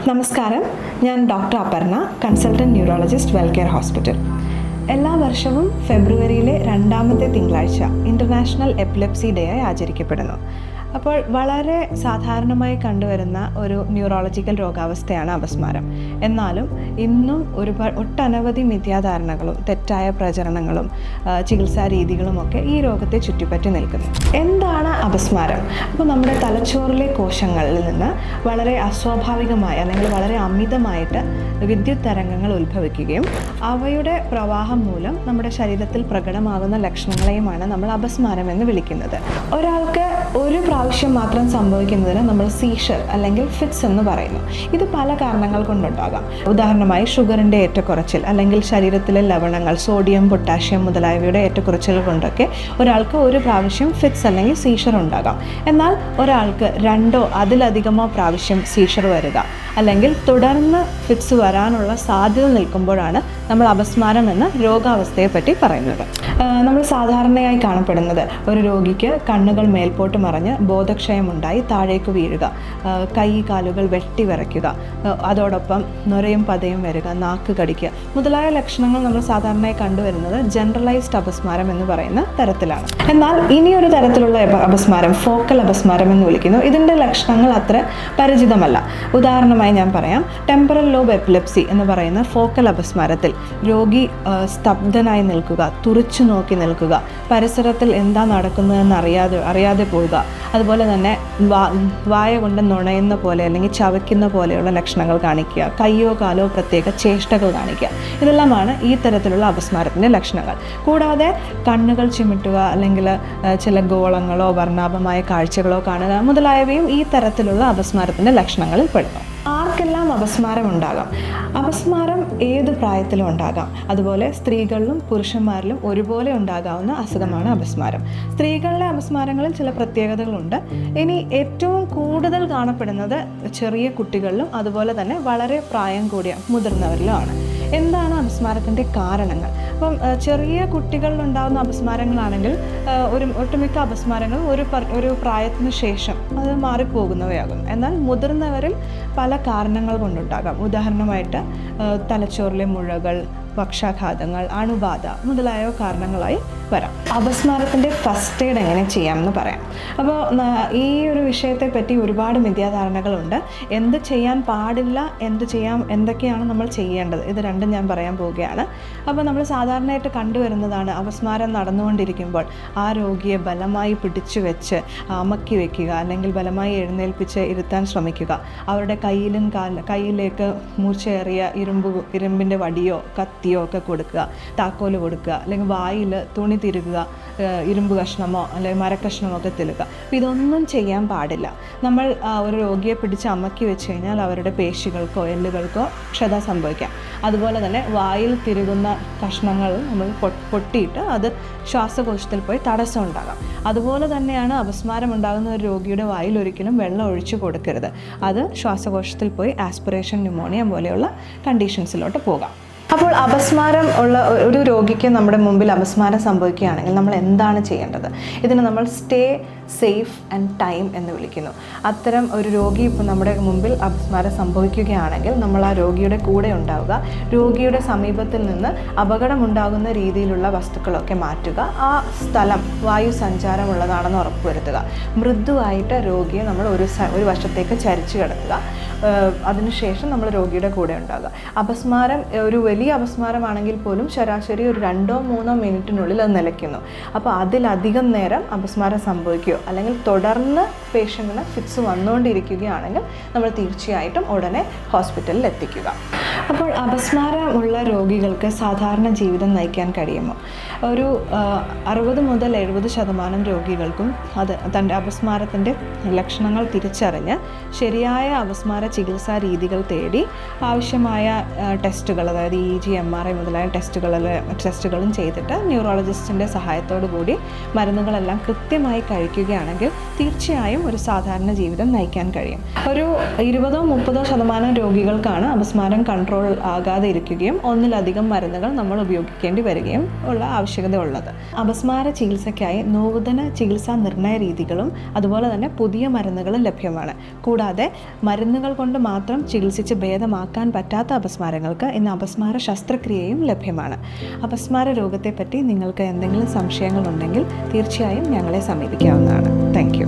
നമസ്കാരം, ഞാൻ doctor Aparna, consultant neurologist Wellcare hospital. എല്ലാ വർഷവും ഫെബ്രുവരിയിലെ 2ാമത്തെ തിങ്കളാഴ്ച ഇൻ്റർനാഷണൽ എപ്പിലെപ്സി ഡേ ആയി ആചരിക്കപ്പെടുന്നു. അപ്പോൾ വളരെ സാധാരണമായി കണ്ടുവരുന്ന ഒരു ന്യൂറോളജിക്കൽ രോഗാവസ്ഥയാണ് അപസ്മാരം. എന്നാലും ഇന്നും ഒട്ടനവധി മിഥ്യാധാരണകളും തെറ്റായ പ്രചരണങ്ങളും ചികിത്സാ രീതികളുമൊക്കെ ഈ രോഗത്തെ ചുറ്റിപ്പറ്റി നിൽക്കുന്നു. എന്താണ് അപസ്മാരം? അപ്പോൾ നമ്മുടെ തലച്ചോറിലെ കോശങ്ങളിൽ നിന്ന് വളരെ അസ്വാഭാവികമായ അല്ലെങ്കിൽ വളരെ അമിതമായിട്ട് വിദ്യുത് തരംഗങ്ങൾ ഉത്ഭവിക്കുകയും അവയുടെ പ്രവാഹം മൂലം നമ്മുടെ ശരീരത്തിൽ പ്രകടമാകുന്ന ലക്ഷണങ്ങളെയുമാണ് നമ്മൾ അപസ്മാരം എന്ന് വിളിക്കുന്നത്. ഒരാൾക്ക് ഒരു പ്രാവശ്യം മാത്രം സംഭവിക്കുന്നതിന് നമ്മൾ സീഷർ അല്ലെങ്കിൽ ഫിറ്റ്സ് എന്ന് പറയുന്നു. ഇത് പല കാരണങ്ങൾ കൊണ്ടുണ്ടാകാം. ഉദാഹരണമായി ഷുഗറിൻ്റെ ഏറ്റക്കുറച്ചിൽ അല്ലെങ്കിൽ ശരീരത്തിലെ ലവണങ്ങൾ, സോഡിയം, പൊട്ടാഷ്യം മുതലായവയുടെ ഏറ്റക്കുറച്ചിൽ കൊണ്ടൊക്കെ ഒരാൾക്ക് ഒരു പ്രാവശ്യം ഫിറ്റ്സ് അല്ലെങ്കിൽ സീഷർ ഉണ്ടാകാം. എന്നാൽ ഒരാൾക്ക് 2 അതിലധികമോ പ്രാവശ്യം സീഷർ വരിക അല്ലെങ്കിൽ തുടർന്ന് ഫിറ്റ്സ് വരാനുള്ള സാധ്യത നിൽക്കുമ്പോഴാണ് നമ്മൾ അപസ്മാരം എന്ന രോഗാവസ്ഥയെപ്പറ്റി പറയുന്നത്. നമ്മൾ സാധാരണയായി കാണപ്പെടുന്നത് ഒരു രോഗിക്ക് കണ്ണുകൾ മേൽപോട്ട് മറഞ്ഞ് ബോധക്ഷയമുണ്ടായി താഴേക്ക് വീഴുക, കൈ കാലുകൾ വെട്ടി വിറയ്ക്കുക, അതോടൊപ്പം നൊരയും പതയും വരിക, നാക്ക് കടിക്കുക മുതലായ ലക്ഷണങ്ങൾ നമ്മൾ സാധാരണയായി കണ്ടുവരുന്നത് ജനറലൈസ്ഡ് അപസ്മാരം എന്ന് പറയുന്ന തരത്തിലാണ്. എന്നാൽ ഇനിയൊരു തരത്തിലുള്ള അപസ്മാരം ഫോക്കൽ അപസ്മാരം എന്ന് വിളിക്കുന്നു. ഇതിൻ്റെ ലക്ഷണങ്ങൾ അത്ര പരിചിതമല്ല. ഉദാഹരണമായി ഞാൻ പറയാം, ടെമ്പറൽ ലോബ് എപ്പിലെപ്സി എന്ന് പറയുന്ന ഫോക്കൽ അപസ്മാരത്തിൽ രോഗി സ്തബ്ധനായി നിൽക്കുക, തുറിച്ചു നോക്കി നിൽക്കുക, പരിസരത്തിൽ എന്താ നടക്കുന്നതെന്ന് അറിയാതെ പോവുക, അതുപോലെ തന്നെ വായ കൊണ്ട് നുണയുന്ന പോലെ അല്ലെങ്കിൽ ചവയ്ക്കുന്ന പോലെയുള്ള ലക്ഷണങ്ങൾ കാണിക്കുക, കയ്യോ കാലോ പ്രത്യേക ചേഷ്ടകൾ കാണിക്കുക. ഇതെല്ലാമാണ് ഈ തരത്തിലുള്ള അപസ്മാരത്തിൻ്റെ ലക്ഷണങ്ങൾ. കൂടാതെ കണ്ണുകൾ ചിമിട്ടുക അല്ലെങ്കിൽ ചില ഗോളങ്ങളോ വർണ്ണാഭമായ കാഴ്ചകളോ കാണുക മുതലായവയും ഈ തരത്തിലുള്ള അപസ്മാരത്തിൻ്റെ ലക്ഷണങ്ങളിൽ പെടുന്നു. ആർക്കെല്ലാം അപസ്മാരം ഉണ്ടാകാം? അപസ്മാരം ഏത് പ്രായത്തിലും ഉണ്ടാകാം. അതുപോലെ സ്ത്രീകളിലും പുരുഷന്മാരിലും ഒരുപോലെ ഉണ്ടാകാവുന്ന അസുഖമാണ് അപസ്മാരം. സ്ത്രീകളിലെ അപസ്മാരങ്ങളിൽ ചില പ്രത്യേകതകളുണ്ട്. ഇനി ഏറ്റവും കൂടുതൽ കാണപ്പെടുന്നത് ചെറിയ കുട്ടികളിലും അതുപോലെ തന്നെ വളരെ പ്രായം കൂടിയ മുതിർന്നവരിലുമാണ്. എന്താണ് അപസ്മാരത്തിൻ്റെ കാരണങ്ങൾ? അപ്പം ചെറിയ കുട്ടികളിലുണ്ടാകുന്ന അപസ്മാരങ്ങളാണെങ്കിൽ ഒട്ടുമിക്ക അപസ്മാരങ്ങൾ ഒരു പ്രായത്തിന് ശേഷം അത് മാറിപ്പോകുന്നവയാകും. എന്നാൽ മുതിർന്നവരിൽ പല കാരണങ്ങൾ കൊണ്ടുണ്ടാകാം. ഉദാഹരണമായിട്ട് തലച്ചോറിലെ മുഴകൾ, പക്ഷാഘാതങ്ങൾ, അണുബാധ മുതലായ കാരണങ്ങളായി വരാം. അപസ്മാരത്തിൻ്റെ ഫസ്റ്റ് എയ്ഡ് എങ്ങനെ ചെയ്യാമെന്ന് പറയാം. അപ്പോൾ ഈ ഒരു വിഷയത്തെ പറ്റി ഒരുപാട് മിഥ്യാധാരണകളുണ്ട്. എന്ത് ചെയ്യാൻ പാടില്ല, എന്തൊക്കെയാണ് നമ്മൾ ചെയ്യേണ്ടത്, ഇത് രണ്ടും ഞാൻ പറയാൻ പോവുകയാണ്. അപ്പോൾ നമ്മൾ സാധാരണയായിട്ട് കണ്ടുവരുന്നതാണ് അപസ്മാരം നടന്നുകൊണ്ടിരിക്കുമ്പോൾ ആ രോഗിയെ ബലമായി പിടിച്ചു വെച്ച് അമക്കി വെക്കുക അല്ലെങ്കിൽ ബലമായി എഴുന്നേൽപ്പിച്ച് ഇരുത്താൻ ശ്രമിക്കുക. അവരുടെ കയ്യിലേക്ക് മൂർച്ചയേറിയ ഇരുമ്പിൻ്റെ വടിയോ കത്തിയോ ഒക്കെ കൊടുക്കുക, താക്കോല് കൊടുക്കുക, അല്ലെങ്കിൽ വായിൽ തുണി തിരുകുക, ഇരുമ്പ് കഷ്ണമോ അല്ലെങ്കിൽ മരക്കഷ്ണമോ ഒക്കെ തിരുകുക. അപ്പോൾ ഇതൊന്നും ചെയ്യാൻ പാടില്ല. നമ്മൾ ഒരു രോഗിയെ പിടിച്ച് അമക്കി വെച്ച് കഴിഞ്ഞാൽ അവരുടെ പേശികൾക്കോ എല്ലുകൾക്കോ ക്ഷത സംഭവിക്കാം. അതുപോലെ തന്നെ വായിൽ തിരുകുന്ന കഷ്ണങ്ങൾ നമ്മൾ പൊട്ടിയിട്ട് അത് ശ്വാസകോശത്തിൽ പോയി തടസ്സം ഉണ്ടാകാം. അതുപോലെ തന്നെയാണ് അപസ്മാരം ഉണ്ടാകുന്ന ഒരു രോഗിയുടെ വായിൽ ഒരിക്കലും വെള്ളം ഒഴിച്ചു കൊടുക്കരുത്. അത് ശ്വാസകോശത്തിൽ പോയി ആസ്പിറേഷൻ, ന്യൂമോണിയ പോലെയുള്ള കണ്ടീഷൻസിലോട്ട് പോകാം. അപ്പോൾ അപസ്മാരം ഉള്ള ഒരു രോഗിക്ക് നമ്മുടെ മുമ്പിൽ അപസ്മാരം സംഭവിക്കുകയാണെങ്കിൽ നമ്മൾ എന്താണ് ചെയ്യേണ്ടത്? ഇതിന് നമ്മൾ സ്റ്റേ സേഫ് ആൻഡ് ടൈം എന്ന് വിളിക്കുന്നു. അത്തരം ഒരു രോഗി ഇപ്പോൾ നമ്മുടെ മുമ്പിൽ അപസ്മാരം സംഭവിക്കുകയാണെങ്കിൽ നമ്മൾ ആ രോഗിയുടെ കൂടെ ഉണ്ടാവുക, രോഗിയുടെ സമീപത്തിൽ നിന്ന് അപകടമുണ്ടാകുന്ന രീതിയിലുള്ള വസ്തുക്കളൊക്കെ മാറ്റുക, ആ സ്ഥലം വായു സഞ്ചാരമുള്ളതാണെന്ന് ഉറപ്പുവരുത്തുക, മൃദുവായിട്ട് രോഗിയെ നമ്മൾ ഒരു വശത്തേക്ക് ചരിച്ചു കിടത്തുക, അതിനുശേഷം നമ്മൾ രോഗിയുടെ കൂടെ ഉണ്ടാകുക. അപസ്മാരം ഒരു വലിയ അപസ്മാരമാണെങ്കിൽ പോലും ശരാശരി ഒരു 2-3 മിനിറ്റിനുള്ളിൽ അത് നിലയ്ക്കുന്നു. അപ്പോൾ അതിലധികം നേരം അപസ്മാരം സംഭവിക്കുകയോ അല്ലെങ്കിൽ തുടർന്ന് പേഷ്യൻറ്റിന് ഫിറ്റ്സ് വന്നുകൊണ്ടിരിക്കുകയാണെങ്കിൽ നമ്മൾ തീർച്ചയായിട്ടും ഉടനെ ഹോസ്പിറ്റലിൽ എത്തിക്കുക. അപ്പോൾ അപസ്മാരമുള്ള രോഗികൾക്ക് സാധാരണ ജീവിതം നയിക്കാൻ കഴിയുമോ? ഒരു 60 മുതൽ 70% രോഗികൾക്കും അത് തൻ്റെ അപസ്മാരത്തിൻ്റെ ലക്ഷണങ്ങൾ തിരിച്ചറിഞ്ഞ് ശരിയായ അപസ്മാര ചികിത്സാ രീതികൾ തേടി ആവശ്യമായ ടെസ്റ്റുകൾ, അതായത് EEG, MRI മുതലായ ടെസ്റ്റുകളും ചെയ്തിട്ട് ന്യൂറോളജിസ്റ്റിൻ്റെ സഹായത്തോടു കൂടി മരുന്നുകളെല്ലാം കൃത്യമായി കഴിക്കുകയാണെങ്കിൽ തീർച്ചയായും ഒരു സാധാരണ ജീവിതം നയിക്കാൻ കഴിയും. ഒരു 20-30% രോഗികൾക്കാണ് അപസ്മാരം കൺട്രോൾ ആകാതെ ഇരിക്കുകയും ഒന്നിലധികം മരുന്നുകൾ നമ്മൾ ഉപയോഗിക്കേണ്ടി വരികയും ഉള്ള ആവശ്യകത ഉള്ളത്. അപസ്മാര ചികിത്സയ്ക്കായി നൂതന ചികിത്സാ നിർണയ രീതികളും അതുപോലെ തന്നെ പുതിയ മരുന്നുകളും ലഭ്യമാണ്. കൂടാതെ മരുന്നുകൾ കൊണ്ട് മാത്രം ചികിത്സിച്ച് ഭേദമാക്കാൻ പറ്റാത്ത അപസ്മാരങ്ങൾക്ക് ഇന്ന് അപസ്മാര ശസ്ത്രക്രിയയും ലഭ്യമാണ്. അപസ്മാര രോഗത്തെപ്പറ്റി നിങ്ങൾക്ക് എന്തെങ്കിലും സംശയങ്ങളുണ്ടെങ്കിൽ തീർച്ചയായും ഞങ്ങളെ സമീപിക്കാവുന്നതാണ്. Thank you.